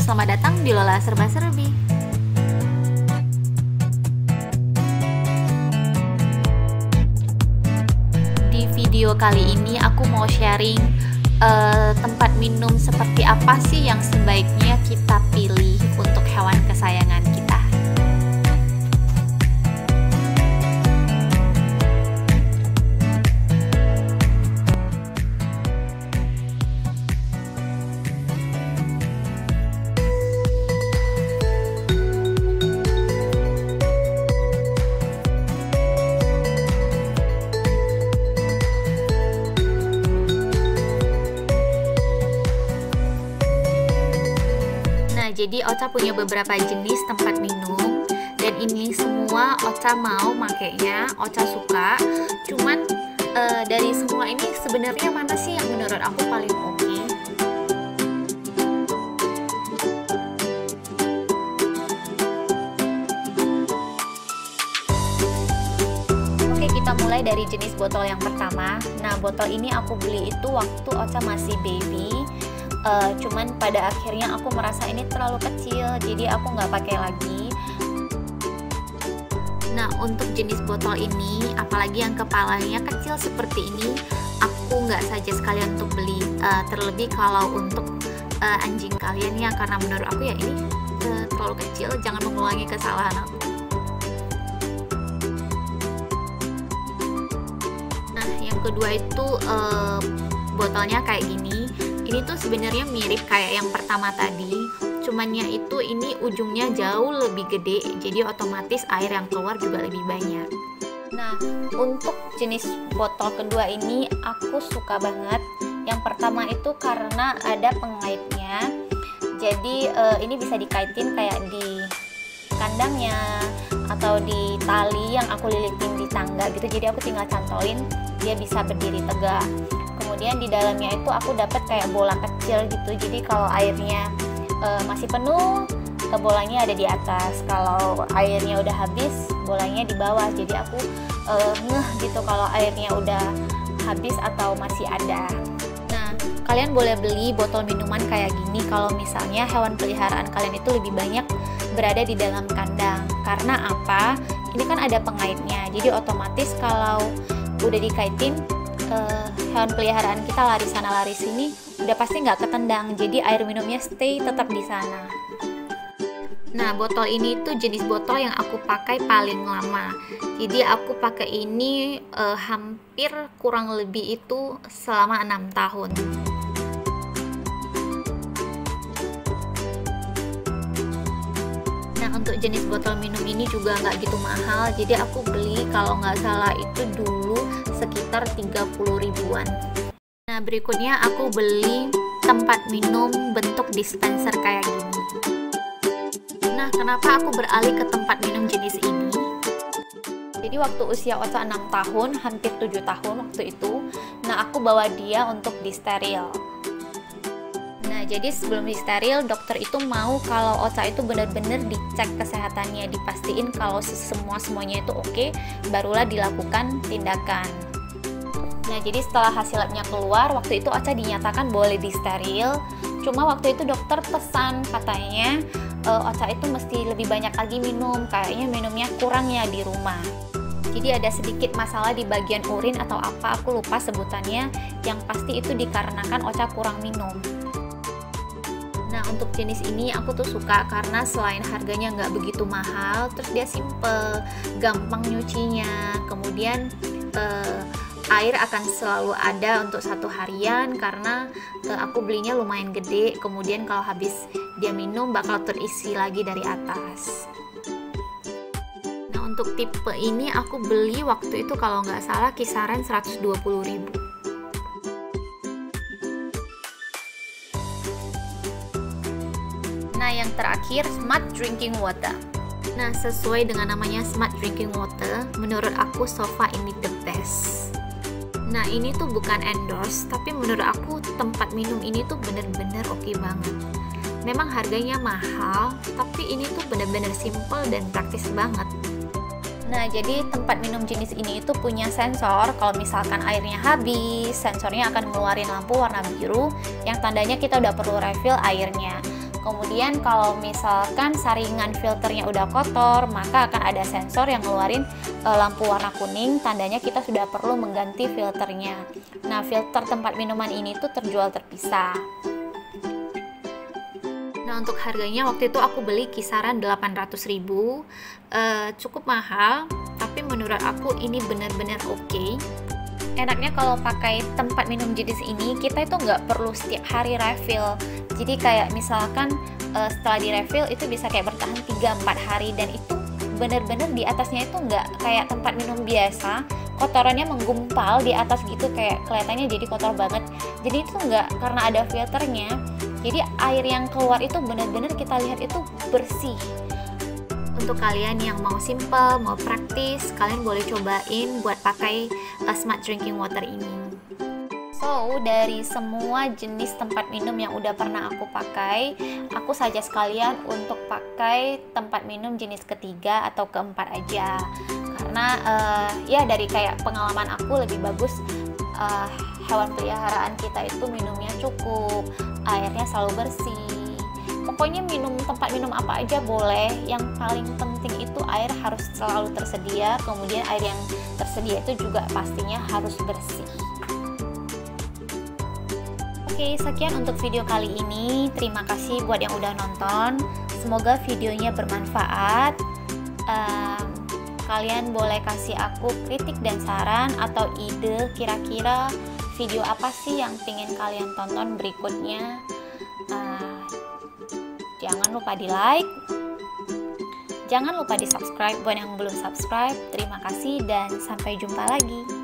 selamat datang di Lola Serba Serbi. Di video kali ini aku mau sharing tempat minum seperti apa sih yang sebaiknya kita pilih untuk hewan kesayangan kita. Jadi Ocha punya beberapa jenis tempat minum dan ini semua Ocha mau makainya, Ocha suka. Cuman dari semua ini sebenarnya mana sih yang menurut aku paling oke? Oke, kita mulai dari jenis botol yang pertama. Nah, botol ini aku beli itu waktu Ocha masih baby. Cuman pada akhirnya aku merasa ini terlalu kecil, jadi aku nggak pakai lagi. Nah, untuk jenis botol ini, apalagi yang kepalanya kecil seperti ini, aku nggak saja sekalian untuk beli. Terlebih kalau untuk anjing kalian ya, karena menurut aku ya ini terlalu kecil, jangan mengulangi kesalahan aku. Nah, yang kedua itu botolnya kayak gini. Ini tuh sebenarnya mirip kayak yang pertama tadi, cumannya itu ini ujungnya jauh lebih gede, jadi otomatis air yang keluar juga lebih banyak. Nah, untuk jenis botol kedua ini aku suka banget. Yang pertama itu karena ada pengaitnya, jadi ini bisa dikaitin kayak di kandangnya atau di tali yang aku lilitin di tangga gitu, jadi aku tinggal cantolin, dia bisa berdiri tegak. Kemudian di dalamnya itu aku dapat kayak bola kecil gitu, jadi kalau airnya masih penuh, bolanya ada di atas. Kalau airnya udah habis, bolanya di bawah. Jadi aku ngeh gitu kalau airnya udah habis atau masih ada. Nah, kalian boleh beli botol minuman kayak gini kalau misalnya hewan peliharaan kalian itu lebih banyak berada di dalam kandang. Karena apa? Ini kan ada pengaitnya, jadi otomatis kalau udah dikaitin, hewan peliharaan kita lari sana lari sini udah pasti nggak ketendang, jadi air minumnya stay tetap di sana. Nah, botol ini tuh jenis botol yang aku pakai paling lama, jadi aku pakai ini hampir kurang lebih itu selama 6 tahun. Nah, untuk jenis botol minum ini juga nggak gitu mahal, jadi aku beli kalau nggak salah itu dulu sekitar 30 ribuan. Nah, berikutnya aku beli tempat minum bentuk dispenser kayak gini. Nah, kenapa aku beralih ke tempat minum jenis ini? Jadi waktu usia Ocha 6 tahun, hampir 7 tahun waktu itu, nah aku bawa dia untuk disteril. Nah, jadi sebelum disteril, dokter itu mau kalau Ocha itu benar-benar dicek kesehatannya, dipastiin kalau semuanya itu oke, barulah dilakukan tindakan. Nah, jadi setelah hasil labnya keluar, waktu itu Ocha dinyatakan boleh disteril. Cuma waktu itu dokter pesan, katanya Ocha itu mesti lebih banyak lagi minum, kayaknya minumnya kurang ya di rumah. Jadi ada sedikit masalah di bagian urin atau apa, aku lupa sebutannya. Yang pasti itu dikarenakan Ocha kurang minum. Nah, untuk jenis ini aku tuh suka karena selain harganya nggak begitu mahal, terus dia simple, gampang nyucinya, kemudian air akan selalu ada untuk 1 harian karena aku belinya lumayan gede, kemudian kalau habis dia minum bakal terisi lagi dari atas. Nah, untuk tipe ini aku beli waktu itu kalau nggak salah kisaran 120 ribu. Nah, yang terakhir, Smart Drinking Water. Nah, sesuai dengan namanya Smart Drinking Water, menurut aku so far ini the best. Nah, ini tuh bukan endorse, tapi menurut aku tempat minum ini tuh bener-bener oke banget. Memang harganya mahal, tapi ini tuh bener-bener simple dan praktis banget. Nah, jadi tempat minum jenis ini itu punya sensor. Kalau misalkan airnya habis, sensornya akan ngeluarin lampu warna biru yang tandanya kita udah perlu refill airnya. Kemudian kalau misalkan saringan filternya udah kotor, maka akan ada sensor yang ngeluarin lampu warna kuning, tandanya kita sudah perlu mengganti filternya. Nah, filter tempat minuman ini tuh terjual terpisah. Nah, untuk harganya waktu itu aku beli kisaran 800.000, cukup mahal, tapi menurut aku ini benar-benar oke. Enaknya kalau pakai tempat minum jenis ini, kita itu nggak perlu setiap hari refill. Jadi kayak misalkan setelah di refill itu bisa kayak bertahan 3-4 hari, dan itu benar-benar di atasnya itu nggak kayak tempat minum biasa, kotorannya menggumpal di atas gitu, kayak kelihatannya jadi kotor banget. Jadi itu nggak, karena ada filternya, jadi air yang keluar itu benar-benar kita lihat itu bersih. Untuk kalian yang mau simple, mau praktis, kalian boleh cobain buat pakai smart drinking water ini. So, dari semua jenis tempat minum yang udah pernah aku pakai, aku suggest kalian untuk pakai tempat minum jenis ketiga atau keempat aja. Karena ya dari kayak pengalaman aku lebih bagus, hewan peliharaan kita itu minumnya cukup, airnya selalu bersih. Pokoknya minum tempat minum apa aja boleh, yang paling penting itu air harus selalu tersedia, kemudian air yang tersedia itu juga pastinya harus bersih. Oke, sekian untuk video kali ini. Terima kasih buat yang udah nonton. Semoga videonya bermanfaat. Kalian boleh kasih aku kritik dan saran atau ide kira-kira video apa sih yang pengen kalian tonton berikutnya. Jangan lupa di like, jangan lupa di subscribe buat yang belum subscribe. Terima kasih dan sampai jumpa lagi.